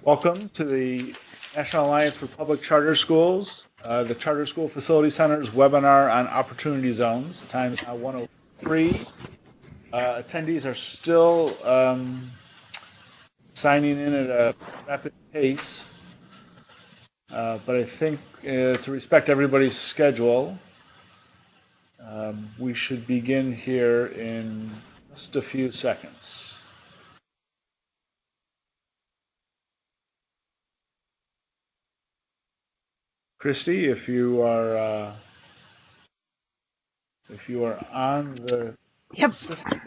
Welcome to the National Alliance for Public Charter Schools, the Charter School Facility Center's webinar on opportunity zones. The time is now 1:03. Attendees are still signing in at a rapid pace, but I think to respect everybody's schedule, we should begin here in just a few seconds. Christy, if you are on the system,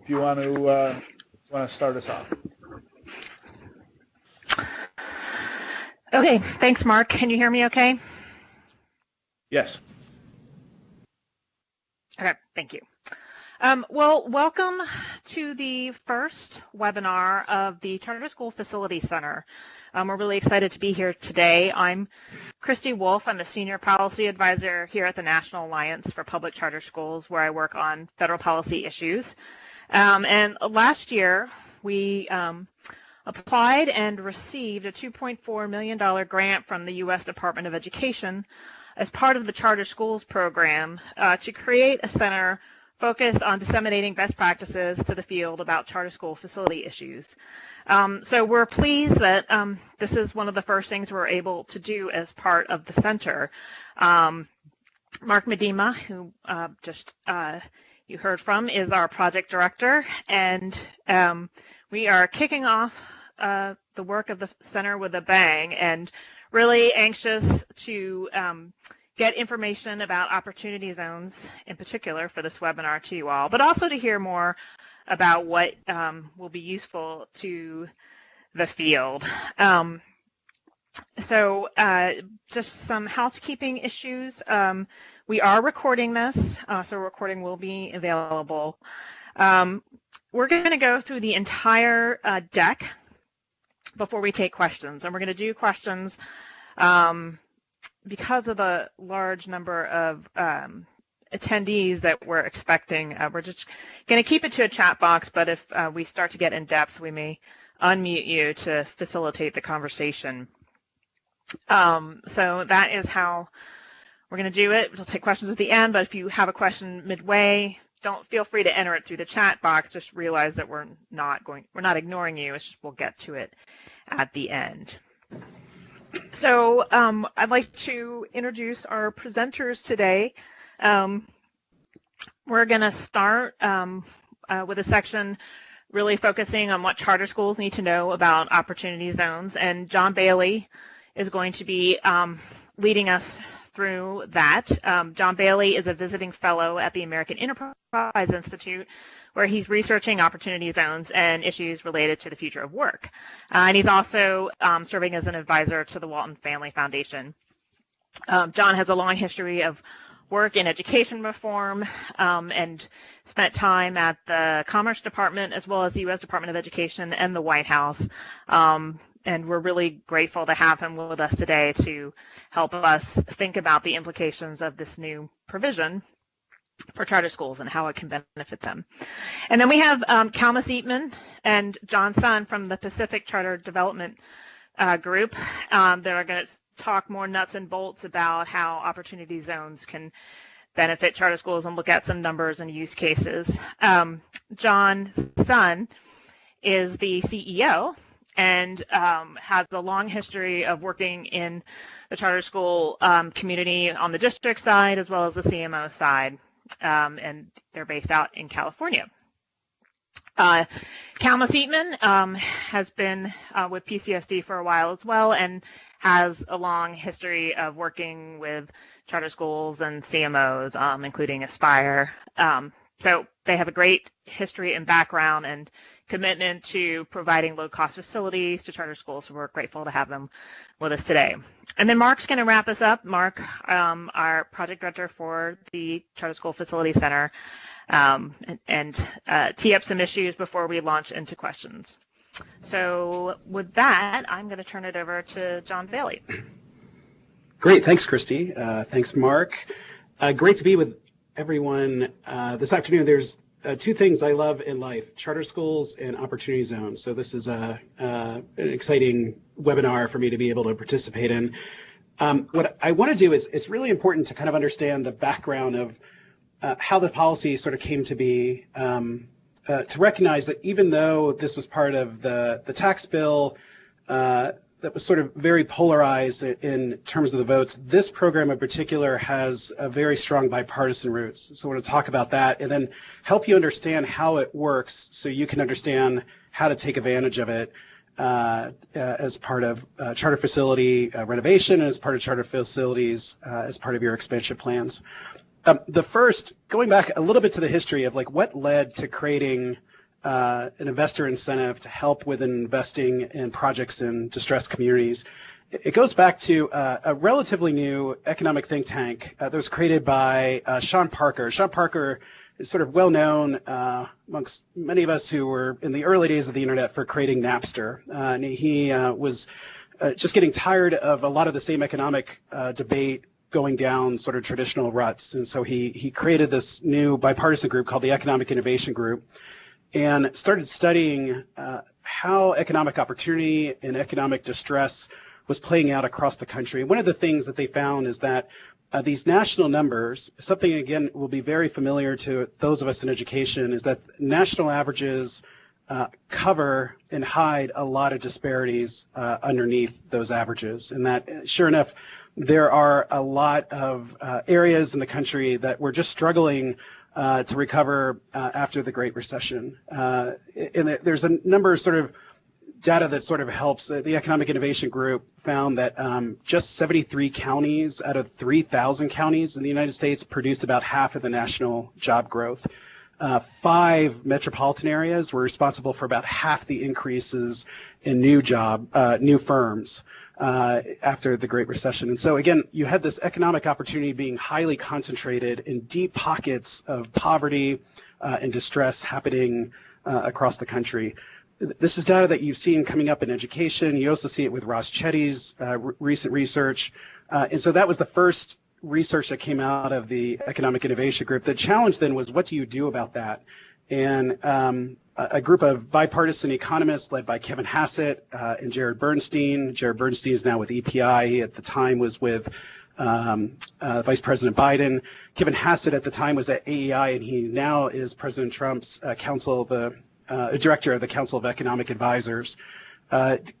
if you want to start us off. Okay, thanks, Mark. Can you hear me okay? Yes. Okay, thank you. Well, welcome to the first webinar of the Charter School Facility Center. We're really excited to be here today. I'm Christy Wolfe. I'm a Senior Policy Advisor here at the National Alliance for Public Charter Schools, where I work on federal policy issues. And last year, we applied and received a $2.4 million grant from the U.S. Department of Education as part of the Charter Schools program to create a center focused on disseminating best practices to the field about charter school facility issues. So we're pleased that this is one of the first things we're able to do as part of the center. Mark Medema, who you heard from, is our project director, and we are kicking off the work of the center with a bang, and really anxious to get information about opportunity zones in particular for this webinar to you all, but also to hear more about what will be useful to the field. So just some housekeeping issues. We are recording this, so recording will be available. We're going to go through the entire deck before we take questions, and we're going to do questions because of the large number of attendees that we're expecting. We're just going to keep it to a chat box, but if we start to get in depth, we may unmute you to facilitate the conversation. So that is how we're going to do it. We'll take questions at the end, but if you have a question midway, don't feel free to enter it through the chat box. Just realize that we're not ignoring you. It's just we'll get to it at the end. So I'd like to introduce our presenters today. We're going to start with a section really focusing on what charter schools need to know about opportunity zones, and John Bailey is going to be leading us through that. John Bailey is a visiting fellow at the American Enterprise Institute, where he's researching opportunity zones and issues related to the future of work. And he's also serving as an advisor to the Walton Family Foundation. John has a long history of work in education reform and spent time at the Commerce Department as well as the U.S. Department of Education and the White House. And we're really grateful to have him with us today to help us think about the implications of this new provision for charter schools and how it can benefit them. And then we have Kahlmus, Eatman, and John Sun from the Pacific Charter Development Group that are going to talk more nuts and bolts about how opportunity zones can benefit charter schools and look at some numbers and use cases. John Sun is the CEO and has a long history of working in the charter school community on the district side as well as the CMO side. And they're based out in California. Kahlmus Eatman has been with PCSD for a while as well and has a long history of working with charter schools and CMOs, including Aspire. So they have a great history and background and commitment to providing low-cost facilities to charter schools, so we're grateful to have them with us today. And then Mark's going to wrap us up. Mark, our project director for the Charter School Facility Center, and tee up some issues before we launch into questions. So with that, I'm going to turn it over to John Bailey. Great, thanks, Christy. Thanks, Mark. Great to be with everyone this afternoon. There's two things I love in life: charter schools and opportunity zones. So this is an exciting webinar for me to be able to participate in. What I want to do is, it's really important to kind of understand the background of how the policy sort of came to be, to recognize that even though this was part of the tax bill that was sort of very polarized in terms of the votes, this program in particular has a very strong bipartisan roots. So I want to talk about that and then help you understand how it works so you can understand how to take advantage of it as part of charter facility renovation and as part of charter facilities as part of your expansion plans. The first, going back a little bit to the history of like what led to creating an investor incentive to help with investing in projects in distressed communities. It goes back to a relatively new economic think tank that was created by Sean Parker. Sean Parker is sort of well known amongst many of us who were in the early days of the internet for creating Napster. And he was just getting tired of a lot of the same economic debate going down sort of traditional ruts. And so he created this new bipartisan group called the Economic Innovation Group, and started studying how economic opportunity and economic distress was playing out across the country. One of the things that they found is that these national numbers, something again will be very familiar to those of us in education, is that national averages cover and hide a lot of disparities underneath those averages. And that, sure enough, there are a lot of areas in the country that were just struggling to recover after the Great Recession. And there's a number of sort of data that sort of helps. The Economic Innovation Group found that just 73 counties out of 3,000 counties in the United States produced about half of the national job growth. 5 metropolitan areas were responsible for about half the increases in new firms after the Great Recession. And so again, you had this economic opportunity being highly concentrated in deep pockets of poverty and distress happening across the country. This is data that you've seen coming up in education. You also see it with Ross Chetty's recent research. And so that was the first research that came out of the Economic Innovation Group. The challenge then was, what do you do about that? And a group of bipartisan economists led by Kevin Hassett and Jared Bernstein. Jared Bernstein is now with EPI. He at the time was with Vice President Biden. Kevin Hassett at the time was at AEI, and he now is President Trump's director of the Council of Economic Advisors.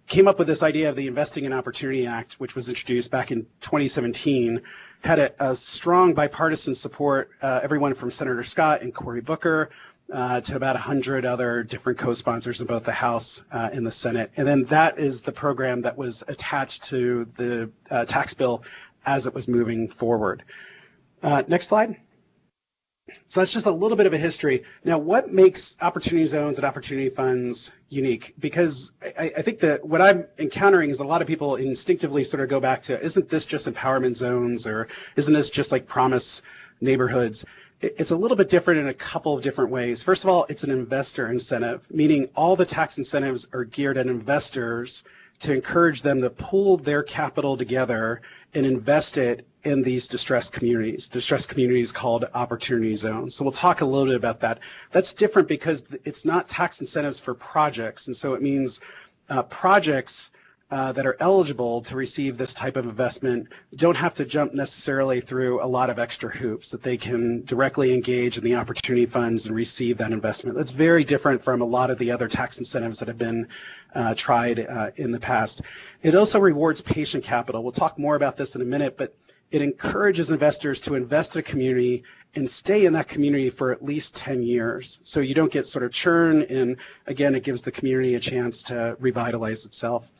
Came up with this idea of the Investing in Opportunity Act, which was introduced back in 2017, had a strong bipartisan support, everyone from Senator Scott and Cory Booker to about 100 other different co-sponsors in both the House and the Senate. And then that is the program that was attached to the tax bill as it was moving forward. Next slide. So that's just a little bit of a history. Now, what makes opportunity zones and opportunity funds unique? Because I think that what I'm encountering is a lot of people instinctively sort of go back to, isn't this just empowerment zones, or isn't this just like promise neighborhoods? It's a little bit different in a couple of different ways. First of all, it's an investor incentive, meaning all the tax incentives are geared at investors to encourage them to pool their capital together and invest it in these distressed communities called opportunity zones. So we'll talk a little bit about that. That's different because it's not tax incentives for projects. And so it means projects that are eligible to receive this type of investment don't have to jump necessarily through a lot of extra hoops, that they can directly engage in the opportunity funds and receive that investment. That's very different from a lot of the other tax incentives that have been tried in the past. It also rewards patient capital. We'll talk more about this in a minute, but it encourages investors to invest in a community and stay in that community for at least 10 years. So you don't get sort of churn, and again, it gives the community a chance to revitalize itself.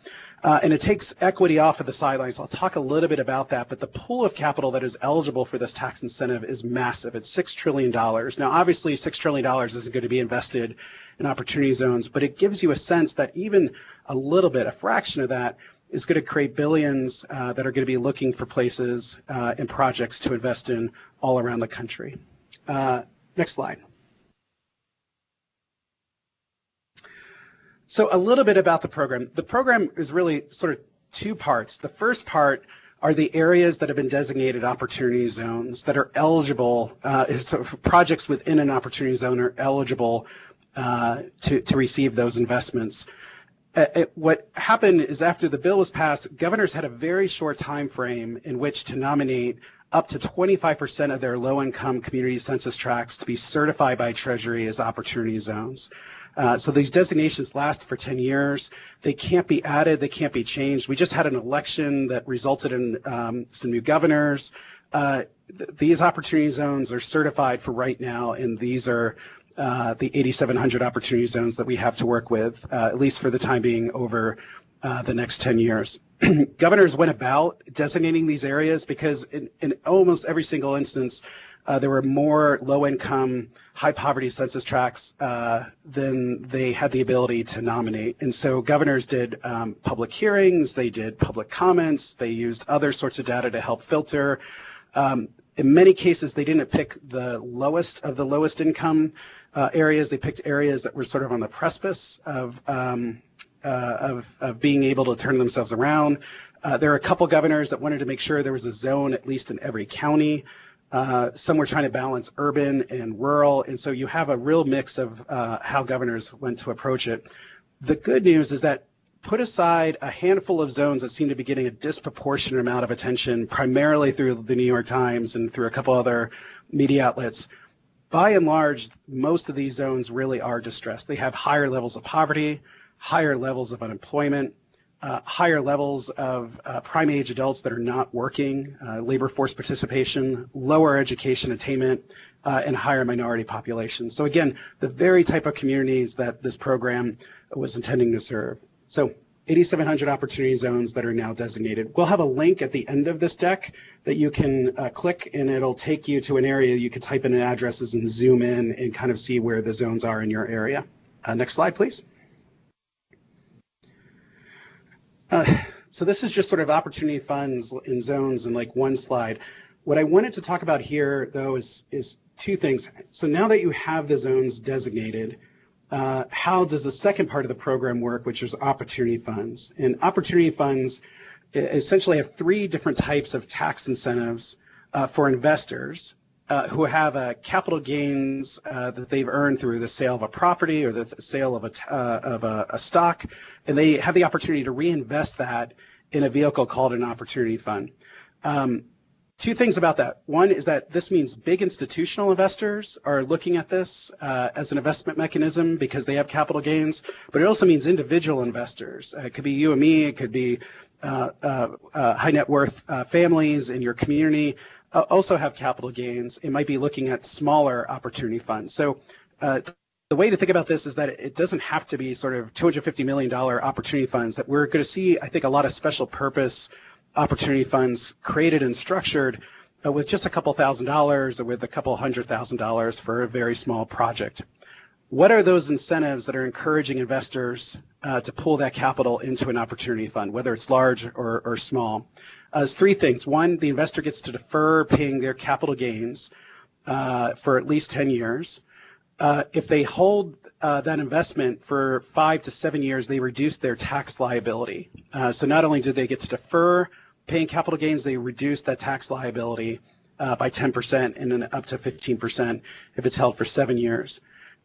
And it takes equity off of the sidelines. I'll talk a little bit about that, but the pool of capital that is eligible for this tax incentive is massive. It's $6 trillion. Now, obviously, $6 trillion isn't going to be invested in opportunity zones, but it gives you a sense that even a little bit, a fraction of that, is going to create billions that are going to be looking for places and projects to invest in all around the country. Next slide. So a little bit about the program. The program is really sort of two parts. The first part are the areas that have been designated opportunity zones that are eligible, so projects within an opportunity zone are eligible to receive those investments. what happened is after the bill was passed, governors had a very short time frame in which to nominate up to 25% of their low-income community census tracts to be certified by Treasury as opportunity zones. So these designations last for 10 years. They can't be added. They can't be changed. We just had an election that resulted in some new governors. These opportunity zones are certified for right now, and these are the 8,700 opportunity zones that we have to work with, at least for the time being, over the next 10 years. Governors went about designating these areas because in almost every single instance, there were more low-income, high-poverty census tracts than they had the ability to nominate. And so governors did public hearings, they did public comments, they used other sorts of data to help filter. In many cases, they didn't pick the lowest of the lowest income areas. They picked areas that were sort of on the precipice of being able to turn themselves around. There are a couple governors that wanted to make sure there was a zone at least in every county. Some were trying to balance urban and rural, and so you have a real mix of how governors went to approach it. The good news is that put aside a handful of zones that seem to be getting a disproportionate amount of attention, primarily through the New York Times and through a couple other media outlets. By and large, most of these zones really are distressed. They have higher levels of poverty, higher levels of unemployment, higher levels of prime age adults that are not working, labor force participation, lower education attainment, and higher minority populations. So again, the very type of communities that this program was intending to serve. So 8,700 opportunity zones that are now designated. We'll have a link at the end of this deck that you can click, and it'll take you to an area you can type in addresses and zoom in and kind of see where the zones are in your area. Next slide, please. So this is just sort of opportunity funds in zones in like one slide. What I wanted to talk about here, though, is two things. So now that you have the zones designated, how does the second part of the program work, which is opportunity funds? And opportunity funds essentially have three different types of tax incentives for investors who have capital gains that they've earned through the sale of a property or the sale of a stock, and they have the opportunity to reinvest that in a vehicle called an opportunity fund. Two things about that. One is that this means big institutional investors are looking at this as an investment mechanism because they have capital gains, but it also means individual investors. It could be you and me, it could be high net worth families in your community also have capital gains. It might be looking at smaller opportunity funds. So the way to think about this is that it doesn't have to be sort of $250 million opportunity funds. That we're going to see, I think, a lot of special purpose opportunity funds created and structured with just a couple $1,000s or with a couple $100,000 for a very small project. What are those incentives that are encouraging investors to pull that capital into an opportunity fund, whether it's large or small? There's three things. One, the investor gets to defer paying their capital gains for at least 10 years. If they hold that investment for 5 to 7 years, they reduce their tax liability. So not only do they get to defer paying capital gains, they reduce that tax liability by 10% and then up to 15% if it's held for 7 years.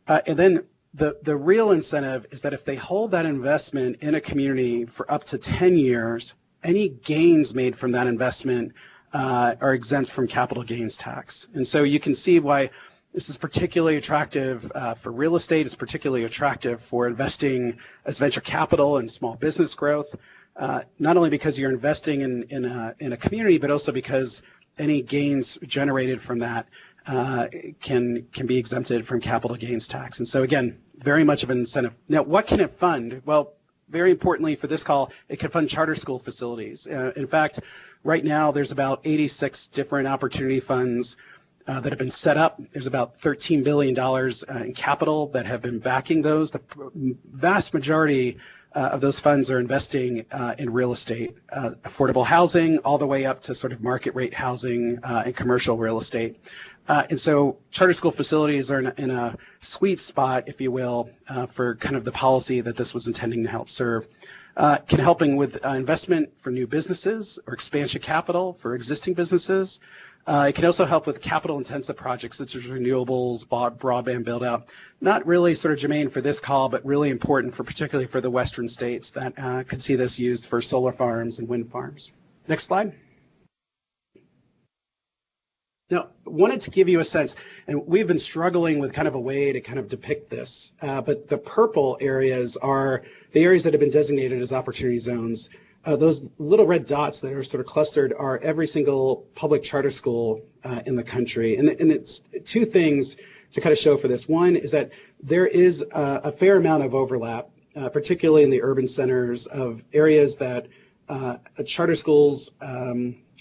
And then the real incentive is that if they hold that investment in a community for up to 10 years, any gains made from that investment are exempt from capital gains tax. And so you can see why this is particularly attractive for real estate. It's particularly attractive for investing as venture capital and small business growth, not only because you're investing in a community, but also because any gains generated from that can be exempted from capital gains tax. And so again, very much of an incentive. Now, what can it fund? Well, very importantly for this call, it can fund charter school facilities. In fact, right now there's about 86 different opportunity funds that have been set up. There's about $13 billion in capital that have been backing those. The vast majority of those funds are investing in real estate, affordable housing, all the way up to sort of market rate housing and commercial real estate. And so charter school facilities are in a sweet spot, if you will, for kind of the policy that this was intending to help serve. can helping with investment for new businesses or expansion capital for existing businesses. It can also help with capital-intensive projects such as renewables, broadband build-out. Not really sort of germane for this call, but really important for particularly for the western states that could see this used for solar farms and wind farms. Next slide. Now, wanted to give you a sense, and we've been struggling with kind of a way to kind of depict this, but the purple areas are the areas that have been designated as opportunity zones. Those little red dots that are sort of clustered are every single public charter school in the country. And it's two things to kind of show for this. One is that there is a fair amount of overlap, particularly in the urban centers of areas that charter schools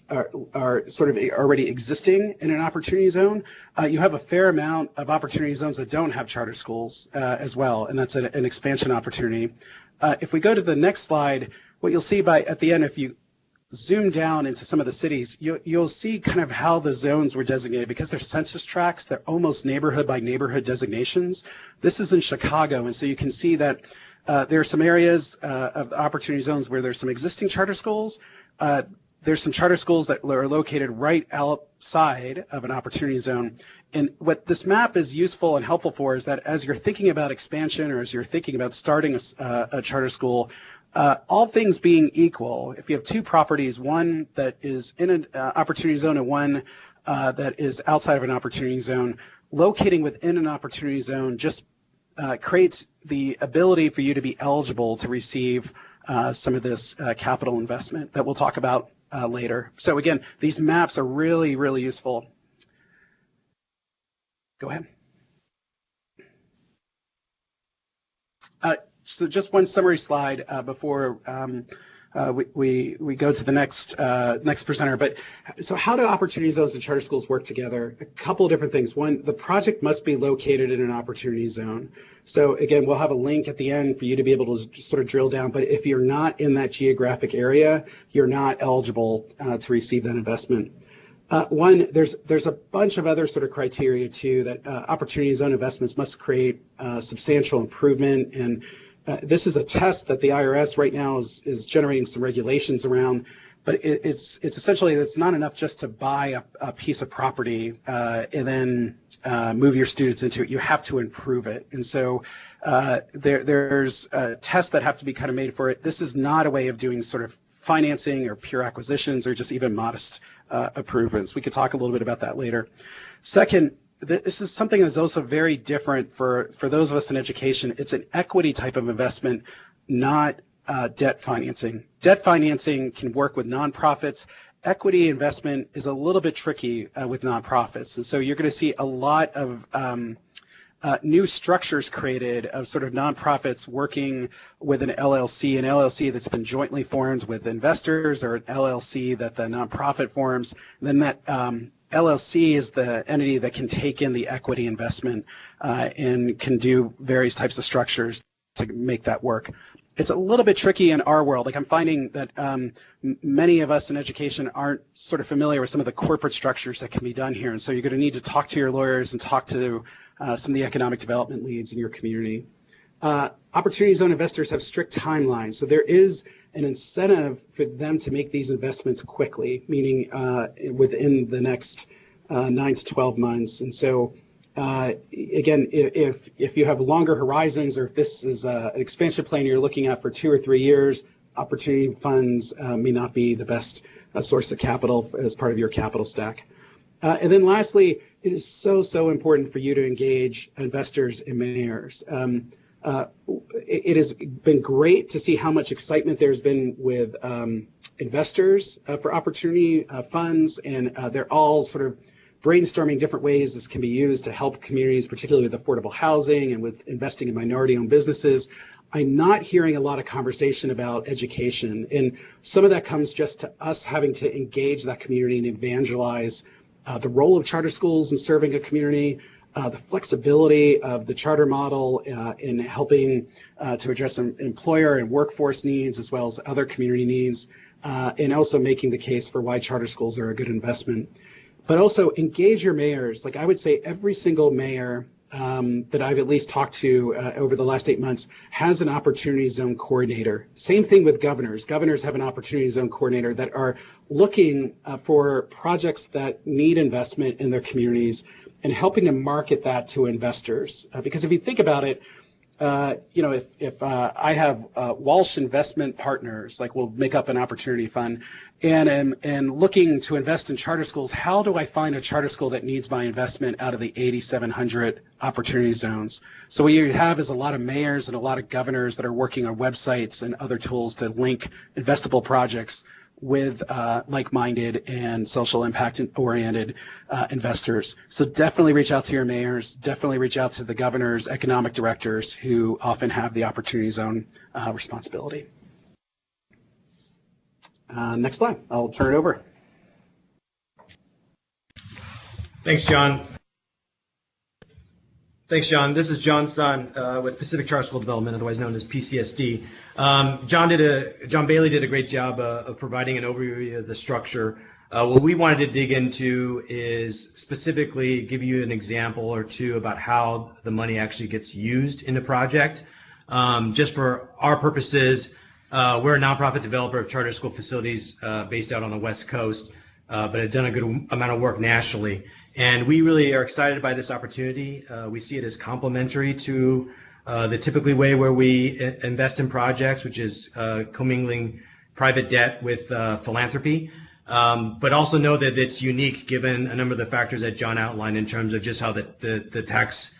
are sort of already existing in an opportunity zone. You have a fair amount of opportunity zones that don't have charter schools as well, and that's an expansion opportunity. If we go to the next slide, what you'll see at the end, if you zoom down into some of the cities, you'll see kind of how the zones were designated. Because they're census tracts, they're almost neighborhood by neighborhood designations. This is in Chicago, and so you can see that there are some areas of opportunity zones where there's some existing charter schools. There's some charter schools that are located right outside of an opportunity zone. And what this map is useful and helpful for is that as you're thinking about expansion or as you're thinking about starting a charter school, all things being equal, if you have two properties, one that is in an opportunity zone and one that is outside of an opportunity zone, locating within an opportunity zone just creates the ability for you to be eligible to receive some of this capital investment that we'll talk about later. So again, these maps are really, really useful. Go ahead. So just one summary slide before we go to the next presenter. But so how do opportunity zones and charter schools work together? A couple of different things. One, the project must be located in an opportunity zone. So again, we'll have a link at the end for you to be able to sort of drill down. But if you're not in that geographic area, you're not eligible to receive that investment. One, there's a bunch of other sort of criteria too that opportunity zone investments must create substantial improvement, and this is a test that the IRS right now is generating some regulations around, but it's essentially it's not enough just to buy a piece of property and then move your students into it. You have to improve it, and so there's tests that have to be kind of made for it. This is not a way of doing sort of financing or pure acquisitions or just even modest improvements. We could talk a little bit about that later. Second, this is something that's also very different for those of us in education. It's an equity type of investment, not debt financing. Debt financing can work with nonprofits. Equity investment is a little bit tricky with nonprofits. And so you're going to see a lot of new structures created of sort of nonprofits working with an LLC that's been jointly formed with investors, or an LLC that the nonprofit forms. And then that LLC is the entity that can take in the equity investment and can do various types of structures to make that work. It's a little bit tricky in our world. Like I'm finding that many of us in education aren't sort of familiar with some of the corporate structures that can be done here. And so you're going to need to talk to your lawyers and talk to some of the economic development leads in your community. Opportunity zone investors have strict timelines. So there is an incentive for them to make these investments quickly, meaning within the next 9 to 12 months. And so again, if you have longer horizons, or if this is an expansion plan you're looking at for 2 or 3 years, opportunity funds may not be the best source of capital as part of your capital stack. And then lastly, it is so important for you to engage investors and mayors. It has been great to see how much excitement there's been with investors for opportunity funds, and they're all sort of brainstorming different ways this can be used to help communities, particularly with affordable housing and with investing in minority-owned businesses. I'm not hearing a lot of conversation about education, and some of that comes just to us having to engage that community and evangelize the role of charter schools in serving a community, the flexibility of the charter model in helping to address employer and workforce needs as well as other community needs, and also making the case for why charter schools are a good investment. But also engage your mayors. Like I would say every single mayor that I've at least talked to over the last 8 months has an opportunity zone coordinator. Same thing with governors. Governors have an opportunity zone coordinator that are looking for projects that need investment in their communities and helping to market that to investors. Because if you think about it, if I have Walsh Investment Partners, like we'll make up an opportunity fund, and looking to invest in charter schools, how do I find a charter school that needs my investment out of the 8,700 opportunity zones? So what you have is a lot of mayors and a lot of governors that are working on websites and other tools to link investable projects with like-minded and social impact-oriented investors. So definitely reach out to your mayors, definitely reach out to the governors, economic directors who often have the opportunity zone responsibility. Next slide, I'll turn it over. Thanks, John. Thanks, John. This is John Sun with Pacific Charter School Development, otherwise known as PCSD. John Bailey did a great job of providing an overview of the structure. What we wanted to dig into is specifically give you an example or two about how the money actually gets used in the project. Just for our purposes, we're a nonprofit developer of charter school facilities based out on the West Coast, but have done a good amount of work nationally. And we really are excited by this opportunity. We see it as complementary to the typically way where we invest in projects, which is commingling private debt with philanthropy, but also know that it's unique given a number of the factors that John outlined in terms of just how the tax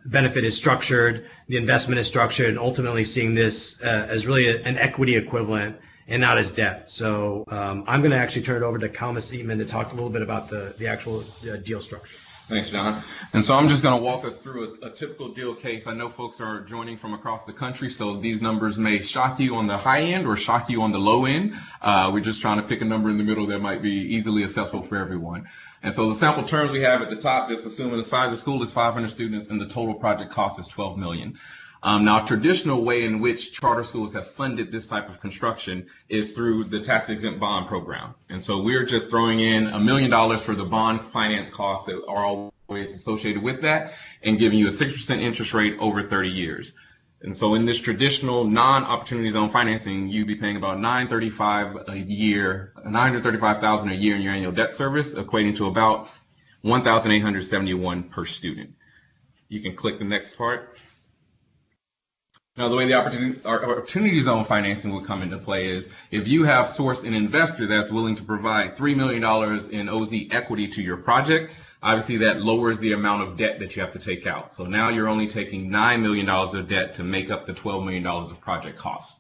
benefit is structured, the investment is structured, and ultimately seeing this as really an equity equivalent and not as debt. So I'm going to actually turn it over to Kahlmus Eatman to talk a little bit about the actual deal structure. Thanks, John. And so I'm just going to walk us through a typical deal case. I know folks are joining from across the country, so these numbers may shock you on the high end or shock you on the low end. We're just trying to pick a number in the middle that might be easily accessible for everyone. And so the sample terms we have at the top, just assuming the size of the school is 500 students and the total project cost is $12 million. Now, a traditional way in which charter schools have funded this type of construction is through the tax-exempt bond program. And so we're just throwing in $1 million for the bond finance costs that are always associated with that and giving you a 6% interest rate over 30 years. And so in this traditional non-opportunity zone financing, you'd be paying about $935,000 a year in your annual debt service, equating to about $1,871 per student. You can click the next part. Now, the way the opportunity zone financing will come into play is if you have sourced an investor that's willing to provide $3 million in OZ equity to your project, obviously that lowers the amount of debt that you have to take out. So now you're only taking $9 million of debt to make up the $12 million of project costs.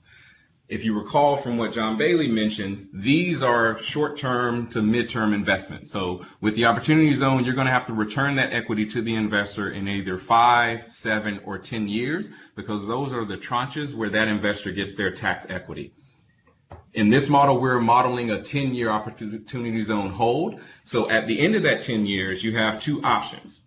If you recall from what John Bailey mentioned, these are short-term to mid-term investments. So with the opportunity zone, you're going to have to return that equity to the investor in either 5, 7, or 10 years, because those are the tranches where that investor gets their tax equity. In this model, we're modeling a 10-year opportunity zone hold. So at the end of that 10 years, you have two options.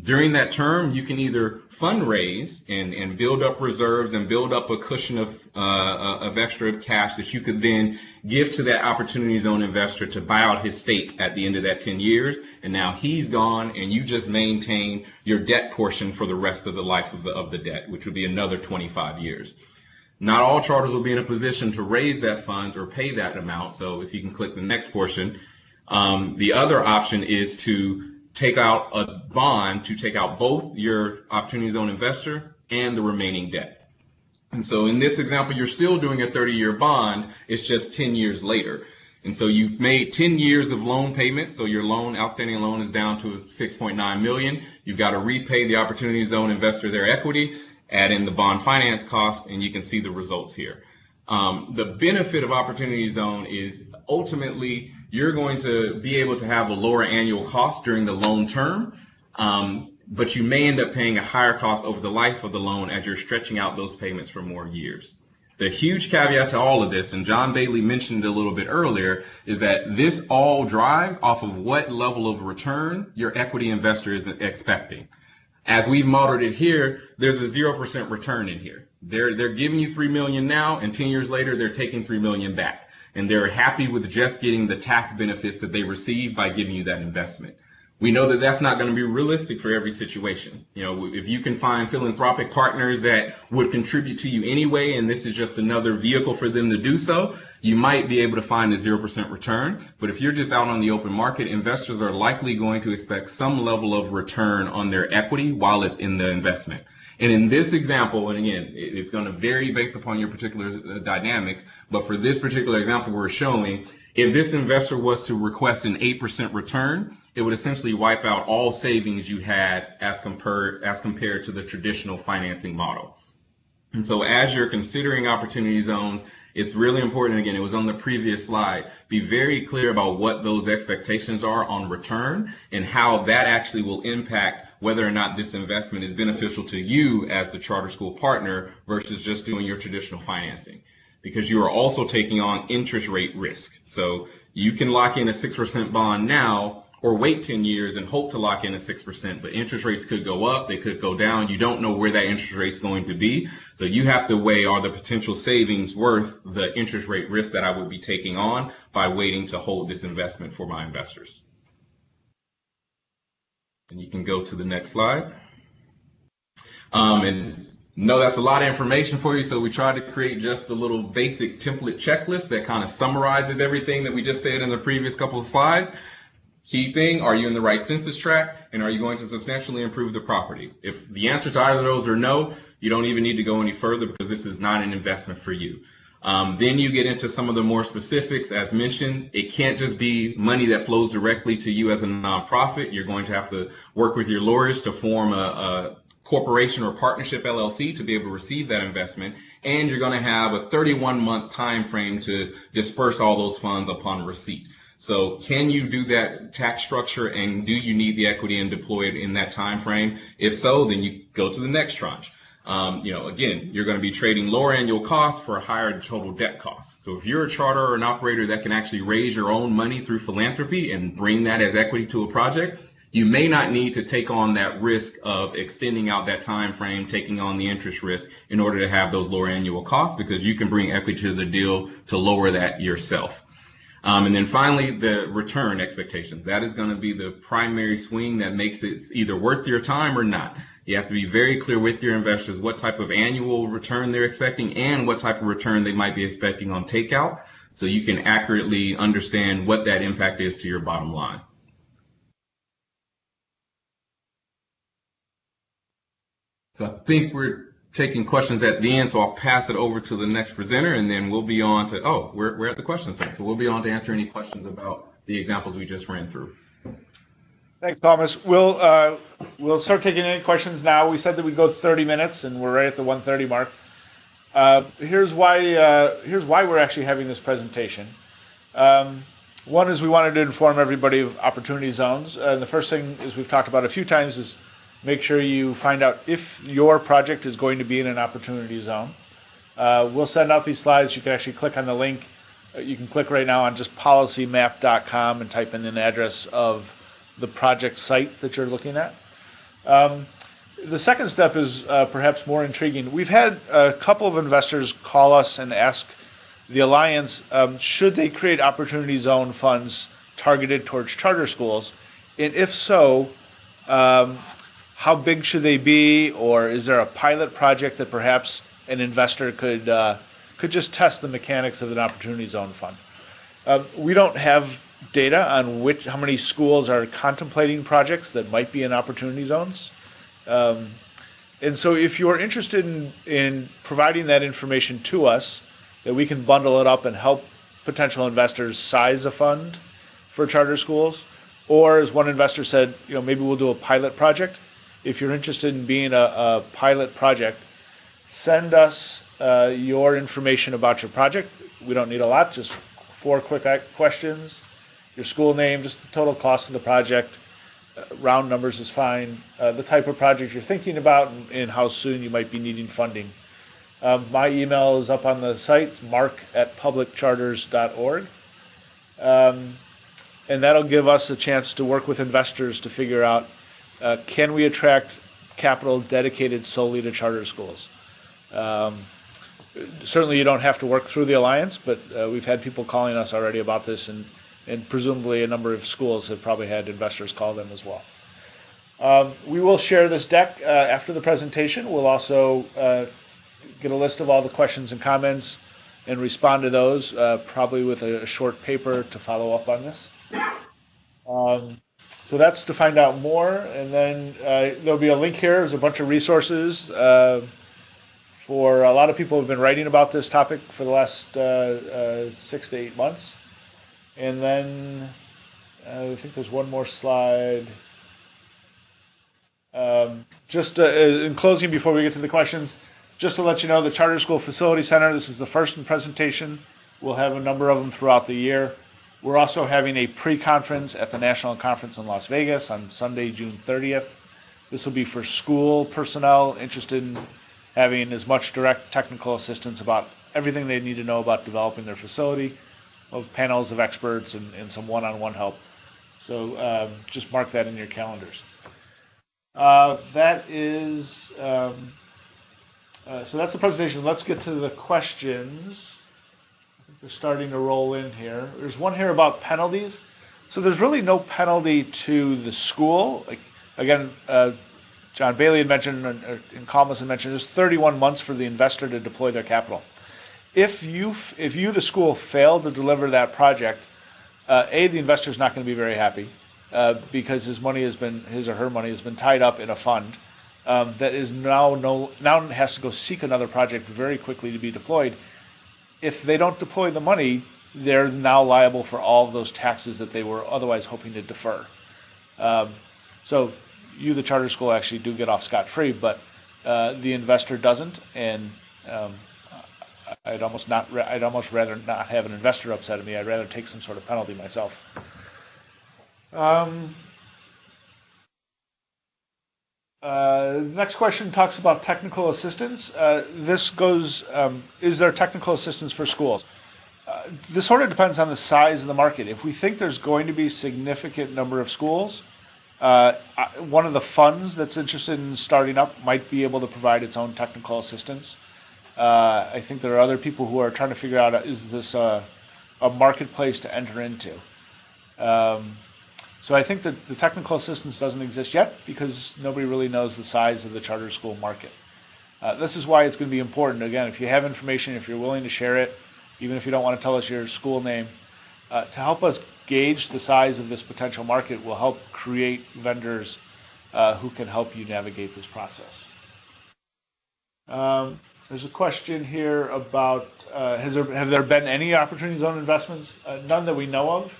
During that term, you can either fundraise and build up reserves and build up a cushion of extra cash that you could then give to that opportunity zone investor to buy out his stake at the end of that 10 years. And now he's gone and you just maintain your debt portion for the rest of the life of the debt, which would be another 25 years. Not all charters will be in a position to raise that funds or pay that amount. So if you can click the next portion, the other option is to take out a bond to take out both your opportunity zone investor and the remaining debt. And so in this example, you're still doing a 30-year bond, it's just 10 years later. And so you've made 10 years of loan payments, so your outstanding loan is down to $6.9 million. You've got to repay the opportunity zone investor their equity, add in the bond finance cost, and you can see the results here. The benefit of opportunity zone is ultimately you're going to be able to have a lower annual cost during the loan term, but you may end up paying a higher cost over the life of the loan as you're stretching out those payments for more years. The huge caveat to all of this, and John Bailey mentioned it a little bit earlier, is that this all drives off of what level of return your equity investor is expecting. As we've modeled it here, there's a 0% return in here. They're giving you $3 million now, and 10 years later, they're taking $3 million back. And they're happy with just getting the tax benefits that they receive by giving you that investment. We know that that's not going to be realistic for every situation. You know, if you can find philanthropic partners that would contribute to you anyway, and this is just another vehicle for them to do so, you might be able to find a 0% return. But if you're just out on the open market, investors are likely going to expect some level of return on their equity while it's in the investment. And in this example, and again, it's going to vary based upon your particular dynamics, but for this particular example we're showing, if this investor was to request an 8% return, it would essentially wipe out all savings you had as compared to the traditional financing model. And so as you're considering opportunity zones, it's really important, again, it was on the previous slide, be very clear about what those expectations are on return and how that actually will impact whether or not this investment is beneficial to you as the charter school partner versus just doing your traditional financing. Because you are also taking on interest rate risk. So you can lock in a 6% bond now or wait 10 years and hope to lock in a 6%, but interest rates could go up, they could go down. You don't know where that interest rate is going to be. So you have to weigh, are the potential savings worth the interest rate risk that I would be taking on by waiting to hold this investment for my investors. And you can go to the next slide. And no, that's a lot of information for you, so we tried to create just a little basic template checklist that kind of summarizes everything that we just said in the previous couple of slides. Key thing, are you in the right census tract, and are you going to substantially improve the property? If the answer to either of those are no, you don't even need to go any further because this is not an investment for you. Then you get into some of the more specifics. As mentioned, it can't just be money that flows directly to you as a nonprofit. You're going to have to work with your lawyers to form a corporation or partnership LLC to be able to receive that investment, and you're going to have a 31-month time frame to disperse all those funds upon receipt. So can you do that tax structure, and do you need the equity and deploy it in that time frame? If so, then you go to the next tranche. Again, you're going to be trading lower annual costs for a higher total debt cost. So if you're a charter or an operator that can actually raise your own money through philanthropy and bring that as equity to a project, you may not need to take on that risk of extending out that time frame, taking on the interest risk in order to have those lower annual costs, because you can bring equity to the deal to lower that yourself. And then finally, the return expectations. That is going to be the primary swing that makes it either worth your time or not. You have to be very clear with your investors what type of annual return they're expecting and what type of return they might be expecting on takeout, so you can accurately understand what that impact is to your bottom line. So I think we're taking questions at the end, so I'll pass it over to the next presenter, and then we'll be on to, we're at the questions center, so we'll be on to answer any questions about the examples we just ran through. Thanks, Thomas. We'll start taking any questions now. We said that we'd go 30 minutes, and we're right at the 1:30 mark. Here's why we're actually having this presentation. One is we wanted to inform everybody of opportunity zones. The first thing is we've talked about a few times is make sure you find out if your project is going to be in an opportunity zone. We'll send out these slides. You can actually click on the link. You can click right now on just policymap.com and type in an address of the project site that you're looking at. The second step is perhaps more intriguing. We've had a couple of investors call us and ask the Alliance, should they create opportunity zone funds targeted towards charter schools? And if so, how big should they be, or is there a pilot project that perhaps an investor could just test the mechanics of an opportunity zone fund? We don't have data on how many schools are contemplating projects that might be in opportunity zones. And so if you're interested in providing that information to us, that we can bundle it up and help potential investors size a fund for charter schools, or as one investor said, maybe we'll do a pilot project. If you're interested in being a pilot project, send us your information about your project. We don't need a lot, just 4 quick questions. Your school name, just the total cost of the project, round numbers is fine, the type of project you're thinking about, and how soon you might be needing funding. My email is up on the site, mark@publiccharters.org. And that'll give us a chance to work with investors to figure out, can we attract capital dedicated solely to charter schools? Certainly you don't have to work through the Alliance, but we've had people calling us already about this, and and presumably a number of schools have probably had investors call them as well. We will share this deck after the presentation. We'll also get a list of all the questions and comments and respond to those, probably with a short paper to follow up on this. So that's to find out more, and then there'll be a link here. There's a bunch of resources for a lot of people who have been writing about this topic for the last 6 to 8 months. And then I think there's one more slide. Just in closing, before we get to the questions, just to let you know, the Charter School Facility Center, this is the first presentation. We'll have a number of them throughout the year. We're also having a pre-conference at the National Conference in Las Vegas on Sunday, June 30th. This will be for school personnel interested in having as much direct technical assistance about everything they need to know about developing their facility, of panels of experts and some one-on-one help. So just mark that in your calendars. That is, so that's the presentation. Let's get to the questions. I think they're starting to roll in here. There's one here about penalties. So there's really no penalty to the school. Like, again, John Bailey had mentioned, and Kahlmus had mentioned, there's 31 months for the investor to deploy their capital. If you, the school, fail to deliver that project, the investor is not going to be very happy because his or her money has been tied up in a fund that is now has to go seek another project very quickly to be deployed. If they don't deploy the money, they're now liable for all of those taxes that they were otherwise hoping to defer. So you, the charter school, actually do get off scot-free, but the investor doesn't, and I'd almost rather not have an investor upset at me. I'd rather take some sort of penalty myself. Next question talks about technical assistance. This goes, is there technical assistance for schools? This sort of depends on the size of the market. If we think there's going to be a significant number of schools, one of the funds that's interested in starting up might be able to provide its own technical assistance. I think there are other people who are trying to figure out, is this a marketplace to enter into? So I think that the technical assistance doesn't exist yet because nobody really knows the size of the charter school market. This is why it's going to be important. Again, if you have information, if you're willing to share it, even if you don't want to tell us your school name, to help us gauge the size of this potential market will help create vendors who can help you navigate this process. There's a question here about, have there been any opportunity zone investments? None that we know of.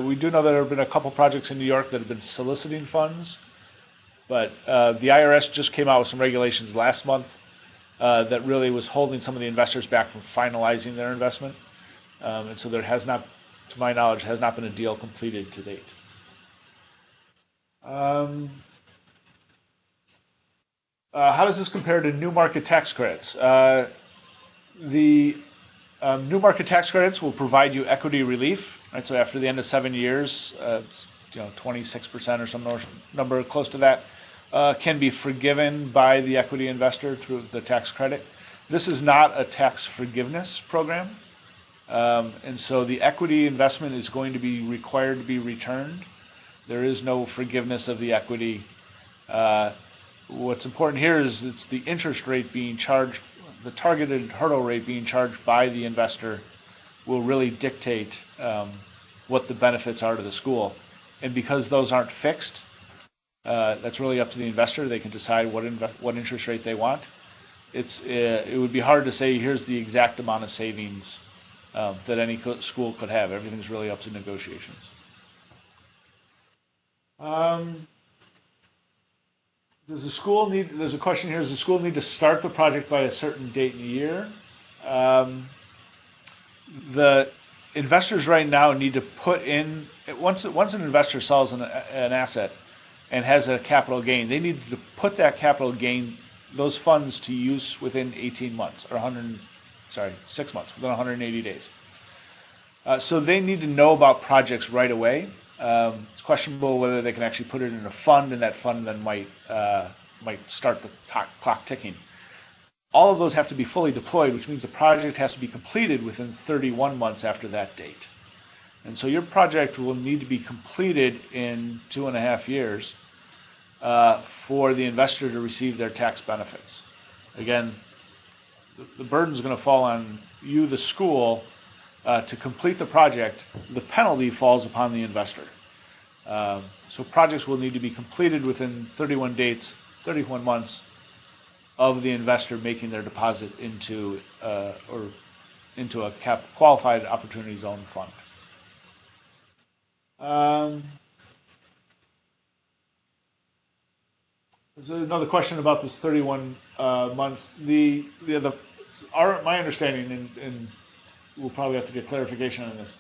We do know that there have been a couple projects in New York that have been soliciting funds, but the IRS just came out with some regulations last month that really was holding some of the investors back from finalizing their investment. And so there has not, to my knowledge, has not been a deal completed to date. How does this compare to new market tax credits? The new market tax credits will provide you equity relief. Right, so after the end of 7 years, 26% or some number close to that can be forgiven by the equity investor through the tax credit. This is not a tax forgiveness program, and so the equity investment is going to be required to be returned. There is no forgiveness of the equity. What's important here is it's the interest rate being charged, the targeted hurdle rate being charged by the investor will really dictate what the benefits are to the school. And because those aren't fixed, that's really up to the investor. They can decide what interest rate they want. It would be hard to say here's the exact amount of savings that any school could have. Everything's really up to negotiations. There's a question here, does the school need to start the project by a certain date in the year? The investors right now need to put in, once an investor sells an asset and has a capital gain, they need to put that capital gain, those funds to use within 18 months, or 6 months, within 180 days. So they need to know about projects right away. It's questionable whether they can actually put it in a fund, and that fund then might start the clock ticking. All of those have to be fully deployed, which means the project has to be completed within 31 months after that date. And so your project will need to be completed in 2.5 years for the investor to receive their tax benefits. Again, the burden is going to fall on you, the school, to complete the project. The penalty falls upon the investor. So projects will need to be completed within 31 months of the investor making their deposit into a qualified opportunity zone fund. There's another question about this 31 months. My understanding, and we'll probably have to get clarification on this,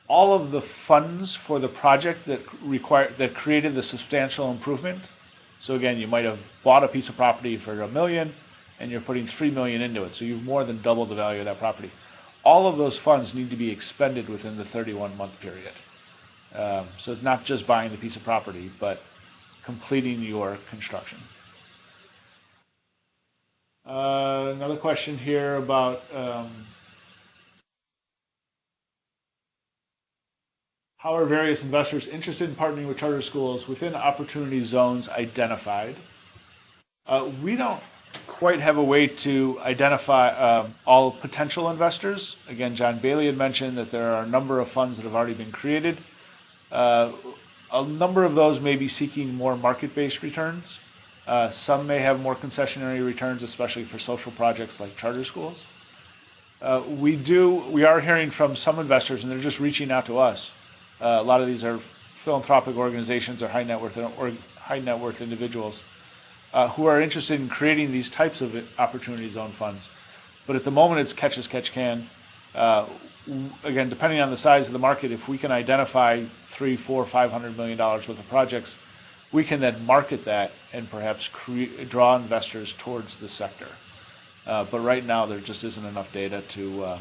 all of the funds for the project that created the substantial improvement. So again, you might have bought a piece of property for $1 million, and you're putting $3 million into it. So you've more than doubled the value of that property. All of those funds need to be expended within the 31-month period. So it's not just buying the piece of property, but completing your construction. Another question here about how are various investors interested in partnering with charter schools within opportunity zones identified? We don't quite have a way to identify all potential investors. Again, John Bailey had mentioned that there are a number of funds that have already been created. A number of those may be seeking more market-based returns. Some may have more concessionary returns, especially for social projects like charter schools. We are hearing from some investors, and they're just reaching out to us. A lot of these are philanthropic organizations or high net worth individuals who are interested in creating these types of opportunity zone funds. But at the moment, it's catch as catch can. Again, depending on the size of the market, if we can identify $300, $400, $500 million worth of projects, we can then market that and perhaps draw investors towards the sector. But right now, there just isn't enough data to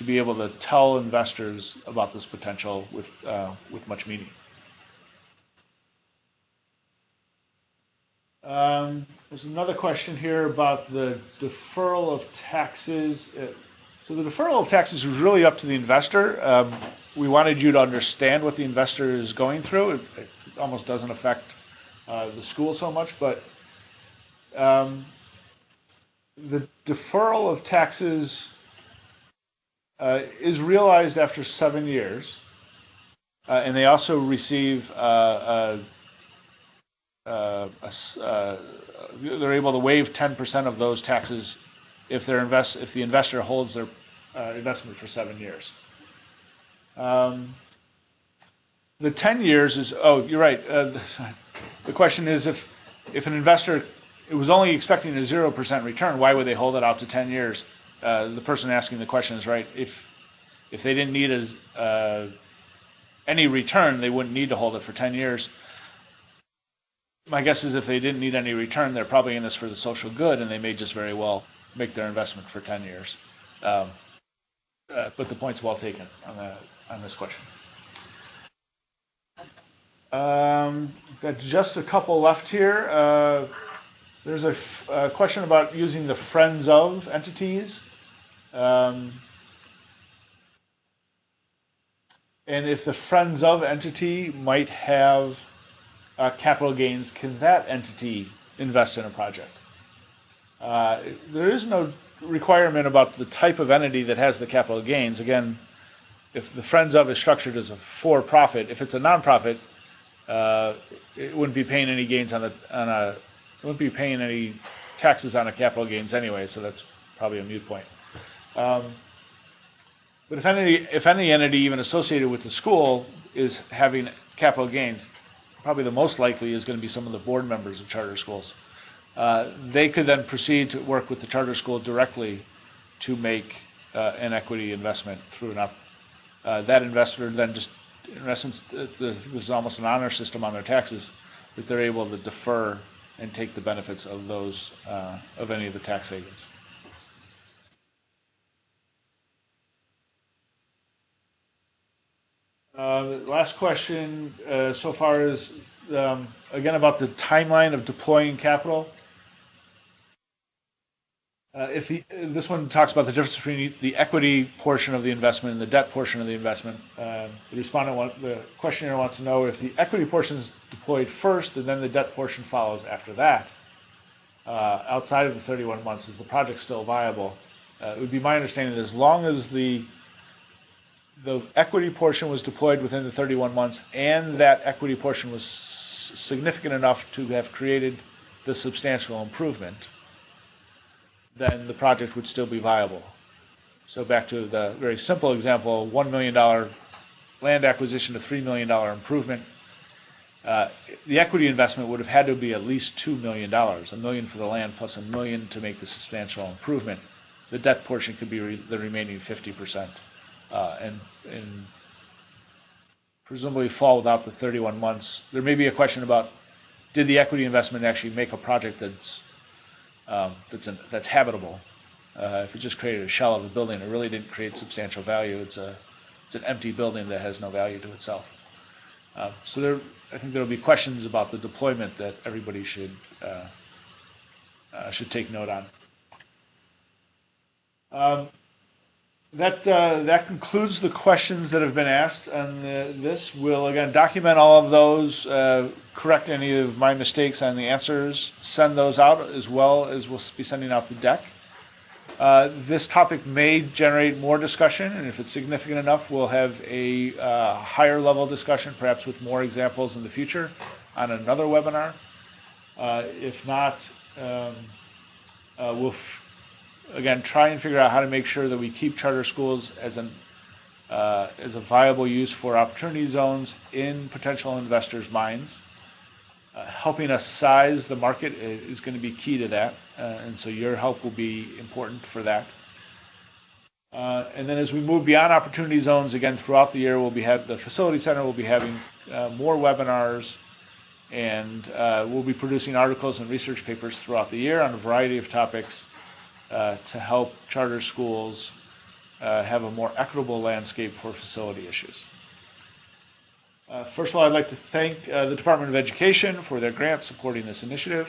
be able to tell investors about this potential with much meaning. There's another question here about the deferral of taxes. So the deferral of taxes is really up to the investor. We wanted you to understand what the investor is going through. It almost doesn't affect the school so much, but the deferral of taxes is realized after 7 years, and they also receive they're able to waive 10% of those taxes if the investor holds their investment for 7 years. The 10 years is, you're right. The question is if an investor was only expecting a 0% return, why would they hold it out to 10 years? The person asking the question is right. If they didn't need any return, they wouldn't need to hold it for 10 years. My guess is if they didn't need any return, they're probably in this for the social good, and they may just very well make their investment for 10 years. But the point's well taken on this question. Got just a couple left here. There's a question about using the friends of entities. And if the friends of entity might have capital gains, can that entity invest in a project? There is no requirement about the type of entity that has the capital gains. Again, if the friends of is structured as a for-profit, if it's a nonprofit, it wouldn't be paying any gains it wouldn't be paying any taxes on a capital gains anyway, so that's probably a moot point. But if any entity even associated with the school is having capital gains, probably the most likely is going to be some of the board members of charter schools. They could then proceed to work with the charter school directly to make an equity investment through that investor then just, in essence, there's almost an honor system on their taxes that they're able to defer and take the benefits of those of any of the tax savings. Last question so far is again about the timeline of deploying capital. This one talks about the difference between the equity portion of the investment and the debt portion of the investment. The questioner wants to know if the equity portion is deployed first and then the debt portion follows after that. Outside of the 31 months, is the project still viable? It would be my understanding that as long as the equity portion was deployed within the 31 months and that equity portion was significant enough to have created the substantial improvement, then the project would still be viable. So back to the very simple example, $1 million land acquisition to $3 million improvement. The equity investment would have had to be at least $2 million, $1 million for the land plus $1 million to make the substantial improvement. The debt portion could be the remaining 50%, and presumably fall without the 31 months. There may be a question about, did the equity investment actually make a project that's habitable? If it just created a shell of a building, it really didn't create substantial value. It's an empty building that has no value to itself. So I think there will be questions about the deployment that everybody should take note on. That concludes the questions that have been asked on this. We'll again document all of those, correct any of my mistakes on the answers, send those out, as well as we'll be sending out the deck. This topic may generate more discussion, and if it's significant enough, we'll have a higher level discussion, perhaps with more examples in the future on another webinar. If not, we'll again try and figure out how to make sure that we keep charter schools as a viable use for opportunity zones in potential investors' minds. Helping us size the market is going to be key to that, and so your help will be important for that. And then as we move beyond opportunity zones, again throughout the year, the Facility Center will be having more webinars, and we'll be producing articles and research papers throughout the year on a variety of topics to help charter schools have a more equitable landscape for facility issues. First of all, I'd like to thank the Department of Education for their grant supporting this initiative.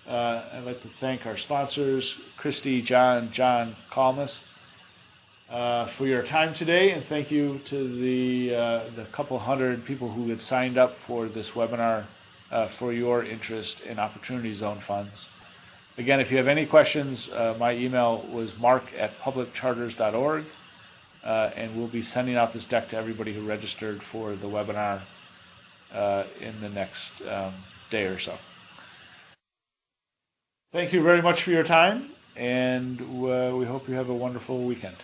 I'd like to thank our sponsors, Christy, John, Kahlmus, for your time today, and thank you to the couple hundred people who had signed up for this webinar for your interest in Opportunity Zone funds. Again, if you have any questions, my email was mark@publiccharters.org. And we'll be sending out this deck to everybody who registered for the webinar in the next day or so. Thank you very much for your time, and we hope you have a wonderful weekend.